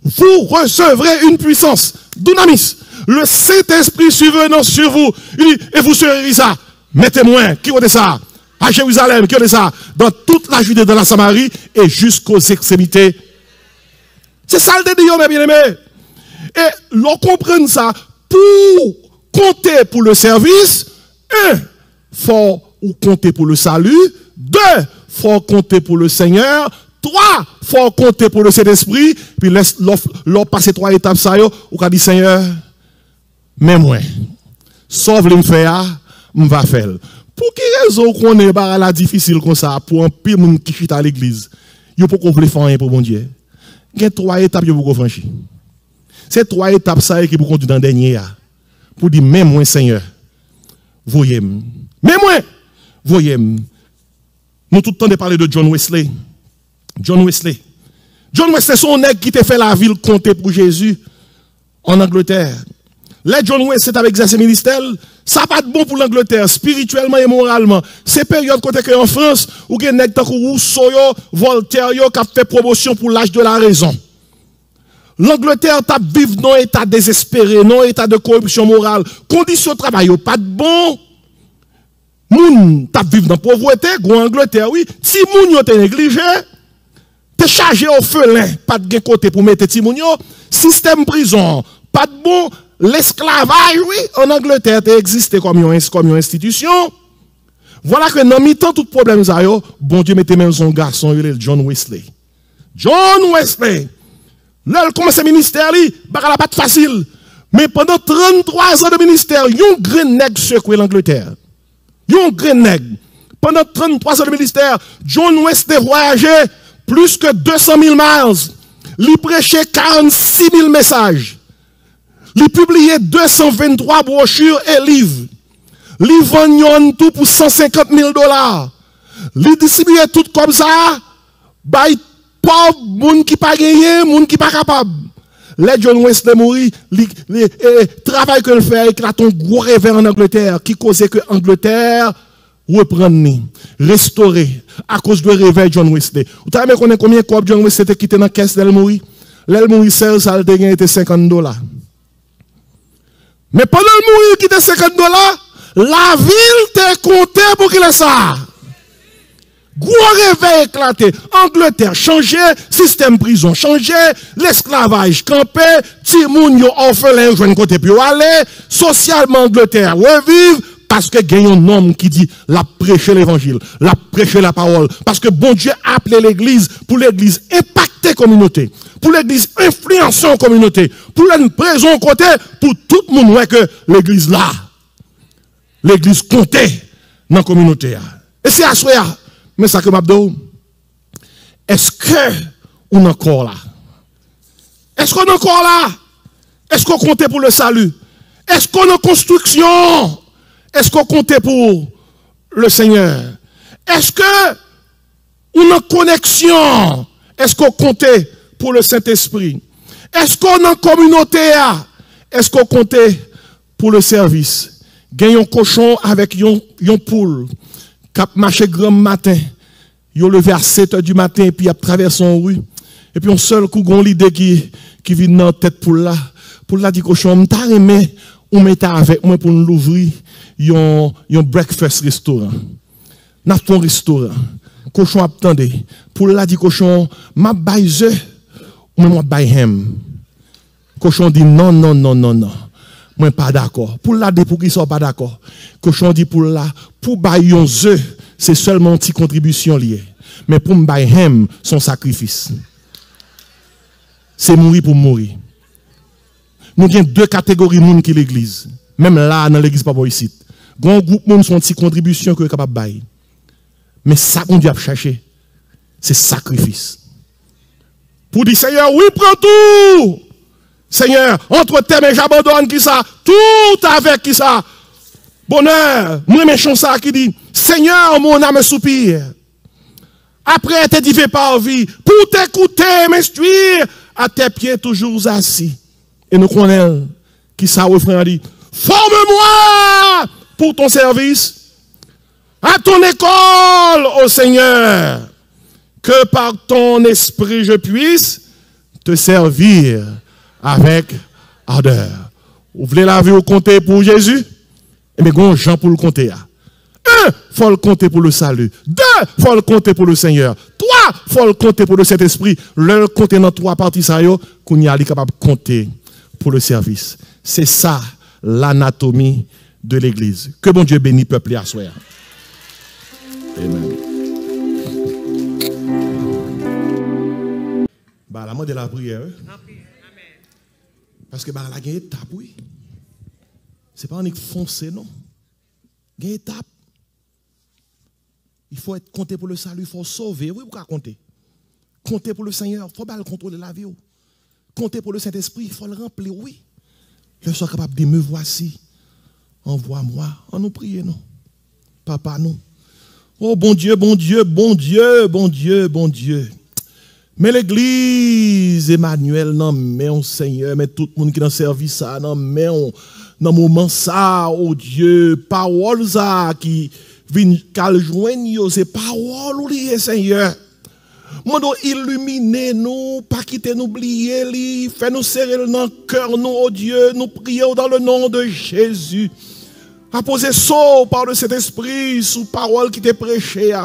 Vous recevrez une puissance, dunamis. Le Saint-Esprit survenant sur vous. Il dit, et vous serez ça. Mes témoins, qui ont dit ça? À Jérusalem, qui ont dit ça? Dans toute la Judée, dans la Samarie et jusqu'aux extrémités. C'est ça le dédion, mes bien-aimés. Et l'on comprenne ça pour compter pour le service. Un, faut compter pour le salut. Deux, faut compter pour le Seigneur. Trois, faut compter pour le Saint-Esprit. Puis l'on passe 3 étapes, ça, ou qu'a dit Seigneur, mais moi, sauve les faire, m'va faire. Pour quelle raison qu'on est là difficile comme ça, pour un pire monde qui chute à l'église, il faut qu'on voulait faire rien pour mon Dieu. Il y a 3 étapes que vous franchir. C'est 3 étapes, ça, qui vous conduisent dans le dernier. Pour dire, mais moi, Seigneur, voyez-moi. Mais moi, voyez-moi. Nous tout le temps de parler de John Wesley. John Wesley, c'est son nègre qui t'a fait la ville compter pour Jésus en Angleterre. Là, John Wesley avec exercé ministère, ça pas de bon pour l'Angleterre, spirituellement et moralement. C'est période côté que en France, où il y a des Rousseau, Voltaire, qui a fait promotion pour l'âge de la raison. L'Angleterre t'a vivre dans un état désespéré, dans un état de corruption morale, conditions de travail, pas de bon. Moun t'a vivre dans la pauvreté, en Angleterre, oui. Si moun yo te négligé, te chargé au felin, pas de côté pour mettre ti moun yo, système prison, pas de bon, l'esclavage, oui, en Angleterre, te existé comme une institution. Voilà que dans mi-temps, tout problème, ça yo, bon Dieu mette même son garçon, il est John Wesley. John Wesley. Là, il commence le ministère, il n'a pas de facile. Mais pendant 33 ans de ministère, il y a un grand nègre secoué l'Angleterre. Il y a un grand nègre. Pendant 33 ans de ministère, John Wesley voyageait plus que 200 000 miles. Il prêchait 46 000 messages. Il publiait 223 brochures et livres. Il vendait tout pour 150 000 $. Il distribuait tout comme ça. Pauvre, moun qui pas gagné, moun qui pas capable. Les John Wesley mourit, le travail que le fait, il a un gros réveil en Angleterre, qui causait que l'Angleterre reprenne, restaurer, à cause du réveil John Wesley. Vous savez combien de John Wesley était quitté dans la caisse d'elle mourit? L'elle mourit seule, ça a gagné $50. Mais pendant le mourir, qui était $50, la ville te compté pour qu'il ait ça. Gros réveil éclaté. Angleterre changé, système prison changé, l'esclavage campé, ti moun yo orphelin joine côté puis aller, socialement Angleterre revive parce que gagne un homme qui dit la prêcher l'évangile, la prêcher la parole parce que bon Dieu a appelé l'église pour l'église impacter communauté, pour l'église influencer en communauté, pour une prison côté pour tout le monde ouais que l'église là. L'église comptait dans la communauté. Et c'est à soi. Mais ça que m'abdou, est-ce que on est encore là? Est-ce qu'on est encore là? Est-ce qu'on comptait pour le salut? Est-ce qu'on est en construction? Est-ce qu'on comptait pour le Seigneur? Est-ce que on est en connexion? Est-ce qu'on comptait pour le Saint-Esprit? Est-ce qu'on est en communauté? Est-ce qu'on comptait pour le service? Gagne un cochon avec une poule. Cap marché grand matin, yo levé à 7 h du matin et puis a traversé une rue et puis on seul coup gon l'idée qui vient dans tête pour là pour la dire cochon, m'ta aimé, on met avec moi pour nous l'ouvrir, yon breakfast restaurant. N'a ton restaurant. Cochon attendez. Pour la dire cochon, m'a baise, ou moi baise hem. Cochon dit non, non, non, non, non. Moi pas d'accord. Pour la dire pour qui sont pas d'accord. Cochon dit pour la, pour bailler yon œuf, c'est seulement une petite contribution liée. Mais pour m'bailler hem, son sacrifice. C'est mourir pour mourir. Nous avons deux catégories de monde qui l'église. Même là, dans l'église, pas ici. Grand groupe de monde sont une petite contribution que est capable de bailler. Mais ça qu'on doit chercher, c'est sacrifice. Pour dire, Seigneur, oui, prends tout. Seigneur, entre tes mains, j'abandonne qui ça? Tout avec qui ça? Bonheur. Moi, méchant ça qui dit, Seigneur, mon âme soupire. Après te divé par vie, pour t'écouter, m'instruire, à tes pieds toujours assis. Et nous connaissons qui ça refrain dit, forme-moi pour ton service. À ton école, ô Seigneur, que par ton esprit je puisse te servir avec ardeur. Vous voulez la vie au compter pour Jésus? Eh bien, bon Jean pour le compter. Un, faut le compter pour le salut. Deux, faut le compter pour le Seigneur. Trois, faut le compter pour le Saint-Esprit. Le compter dans trois parties, ça y est, qu'on y a capable de compter pour le service. C'est ça, l'anatomie de l'Église. Que bon Dieu bénisse peuple à soi. Amen. Bah, la mode de la prière. Parce que bah, la gagne étape, oui. C'est pas un foncé, non. Gagne étape. Il faut être compté pour le salut, il faut sauver. Oui, pourquoi compter? Compter pour le Seigneur, il faut pas le contrôler la vie. Compter pour le Saint-Esprit, il faut le remplir, oui. Je suis capable de dire, me voici. Envoie-moi. On nous prie, non? Papa, nous. Oh, bon Dieu, bon Dieu, bon Dieu, bon Dieu, bon Dieu. Mais l'église, Emmanuel, non, mais on Seigneur, mais tout le monde qui est dans le service, ça, non, mais on, dans le moment, ça, oh Dieu, parole, ça, qui vient, qu'elle joigne, c'est parole, oubliez, Seigneur. Moi, nous illuminer nous, pas quitter nous oublier, fait nous serrer dans le cœur, nous, oh Dieu, nous prions dans le nom de Jésus. À poser saut par le Saint-Esprit sous parole qui t'est prêchée.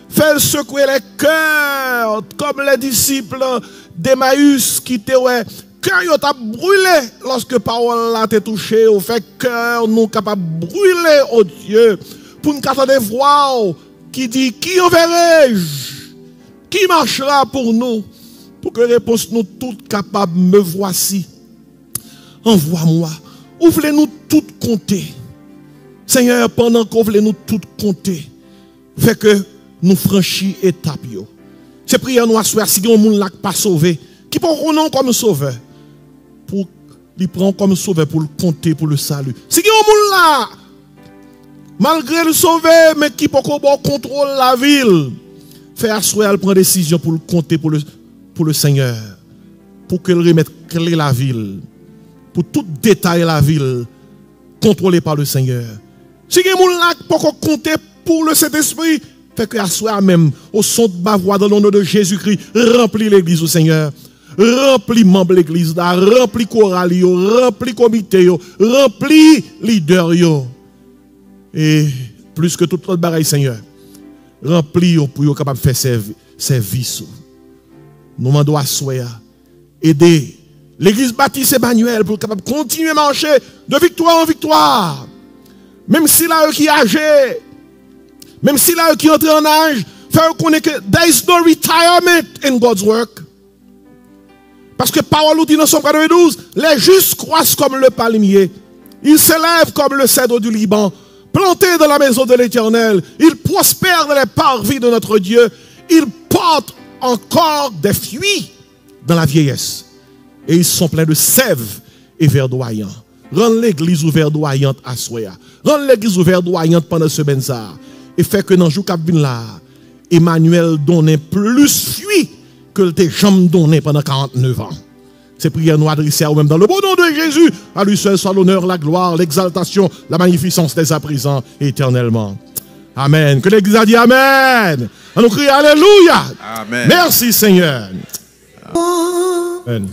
Fais secouer les cœurs comme les disciples d'Emmaüs qui t'ont cœur t'a brûlé lorsque parole là t'a touché. Au fait cœur nous capable brûler oh Dieu pour nous capable de voir qui dit qui enverrai-je, qui marchera pour nous pour que réponse nous toutes capables me voici. Envoie-moi. Ouvrez-nous toutes compter. Seigneur, pendant qu'on voulait nous toutes compter, fait que nous franchis étape. C'est prière nous asseoir si on monde là pas sauvé, qui prend nom comme sauveur, pour lui prendre comme sauveur pour le compter pour le salut. Si on monde là, malgré le sauver, mais qui peut contrôler la ville, fait asseoir, elle prend décision pour le compter pour le Seigneur, pour qu'elle remette clé la ville, pour tout détailler la ville, contrôlée par le Seigneur. Si vous avez compter pour le Saint-Esprit, fait que à soi même, au son de ma voix dans le nom de Jésus-Christ, remplis l'église au Seigneur. Remplis membre de l'église, remplis chorale, remplis comité, remplis leader. Et plus que tout autre bagaille, Seigneur, remplis pour être capable de faire service. Nous demandons à soi aider l'église baptiste Emmanuel pour être capable de continuer à marcher de victoire en victoire. Même si là qui âgé, même si là qui entre en âge, faire connaître que there is no retirement in God's work. Parce que parole nous dit dans Somme 92, les justes croissent comme le palmier, ils s'élèvent comme le cèdre du Liban, plantés dans la maison de l'Éternel, ils prospèrent dans les parvis de notre Dieu, ils portent encore des fruits dans la vieillesse, et ils sont pleins de sève et verdoyants. Rends l'église verdoyante à soi. Rends l'église verdoyante pendant ce semaine. Et fait que dans le jour qui vient là, Emmanuel donne plus fruit que le jamais donné pendant 49 ans. C'est prière nous adresser à nous-mêmes dans le beau nom de Jésus. À lui seul soit l'honneur, la gloire, l'exaltation, la magnificence dès à présent éternellement. Amen. Que l'église a dit Amen. On nous crie Alléluia.
Amen.
Merci Seigneur. Amen.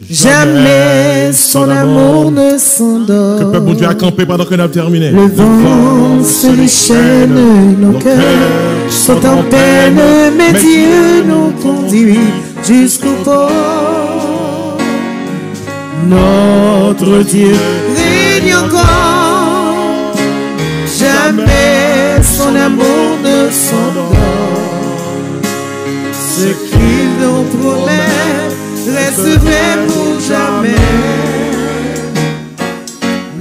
Jamais son amour ne s'endort.
Que le peuple de Dieu a campé pendant qu'on a terminé.
Le vent se déchaîne, nos cœurs sont en peine, mais Dieu nous conduit jusqu'au port. Notre Dieu règne encore, jamais son amour ne s'endort. Ce qu'il nous promet reste vrai pour jamais.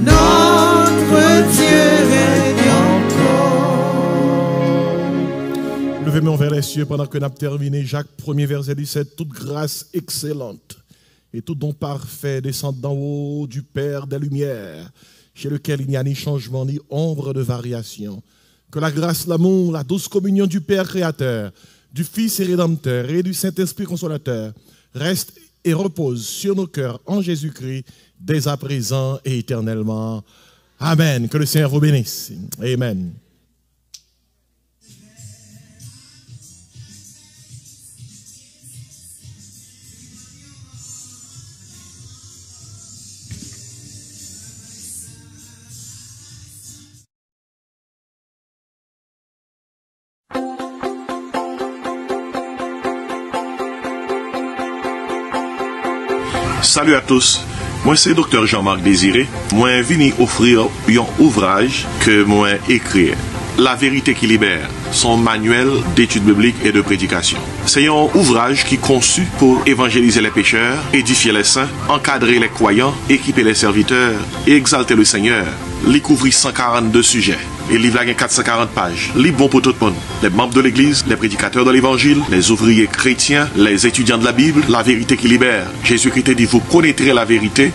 Notre Dieu règne encore.
Levez-moi vers les cieux pendant que nous avons terminé. Jacques 1er verset 17. Toute grâce excellente et tout don parfait descend d'en haut du Père des Lumières, chez lequel il n'y a ni changement ni ombre de variation. Que la grâce, l'amour, la douce communion du Père Créateur, du Fils et Rédempteur et du Saint-Esprit Consolateur reste et repose sur nos cœurs en Jésus-Christ, dès à présent et éternellement. Amen. Que le Seigneur vous bénisse. Amen.
Salut à tous, moi c'est Dr. Jean-Marc Désiré. Moi venu offrir un ouvrage que moi écrit, La vérité qui libère, son manuel d'études bibliques et de prédication. C'est un ouvrage qui est conçu pour évangéliser les pécheurs, édifier les saints, encadrer les croyants, équiper les serviteurs et exalter le Seigneur. Il couvre 142 sujets. Et le livre a 440 pages. Livre bon pour tout le monde. Les membres de l'Église, les prédicateurs de l'Évangile, les ouvriers chrétiens, les étudiants de la Bible, la vérité qui libère. Jésus-Christ dit, vous connaîtrez la vérité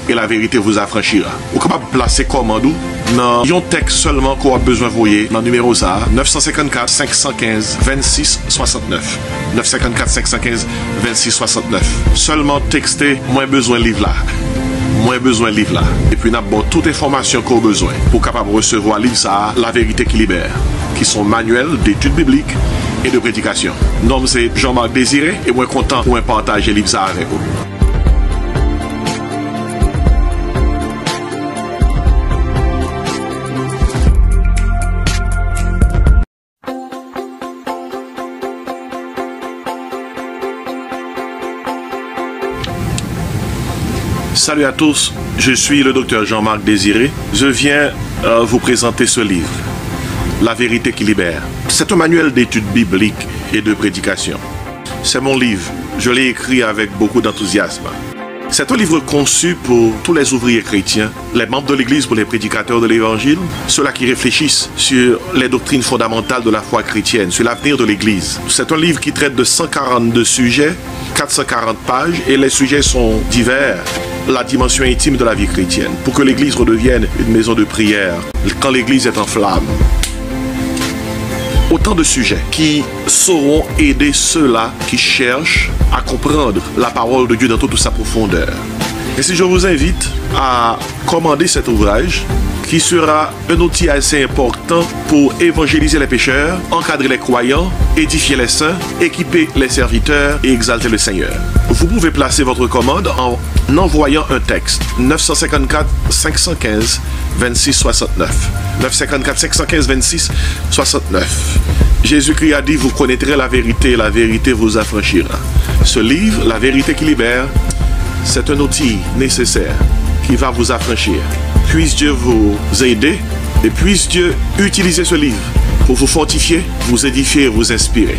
et la vérité vous affranchira. Vous êtes capable de placer commande dans un texte seulement qu'on a besoin de voyer dans le numéro ça, 954 515 26 69. 954 515 26 69. Seulement texter, moins besoin de livre là. Moins besoin de livre là. Et puis, nous avons toute information qu'on a besoin pour capable recevoir livre ça, La vérité qui libère, qui sont manuels d'études bibliques et de prédication. Mon nom c'est Jean-Marc Désiré et moi content pour partager livre ça avec vous. Salut à tous, je suis le docteur Jean-Marc Désiré. Je viens vous présenter ce livre, La vérité qui libère. C'est un manuel d'études bibliques et de prédication. C'est mon livre, je l'ai écrit avec beaucoup d'enthousiasme. C'est un livre conçu pour tous les ouvriers chrétiens, les membres de l'Église pour les prédicateurs de l'Évangile, ceux-là qui réfléchissent sur les doctrines fondamentales de la foi chrétienne, sur l'avenir de l'Église. C'est un livre qui traite de 142 sujets, 440 pages, et les sujets sont divers. La dimension intime de la vie chrétienne, pour que l'Église redevienne une maison de prière, quand l'Église est en flamme. Autant de sujets qui sauront aider ceux-là qui cherchent à comprendre la parole de Dieu dans toute sa profondeur. Et si je vous invite à commander cet ouvrage, qui sera un outil assez important pour évangéliser les pécheurs, encadrer les croyants, édifier les saints, équiper les serviteurs et exalter le Seigneur. Vous pouvez placer votre commande en envoyant un texte 954 515 26 69. 954 515 26 69. Jésus-Christ a dit, vous connaîtrez la vérité vous affranchira. Ce livre, La vérité qui libère, c'est un outil nécessaire qui va vous affranchir. Puisse Dieu vous aider et puisse Dieu utiliser ce livre pour vous fortifier, vous édifier et vous inspirer.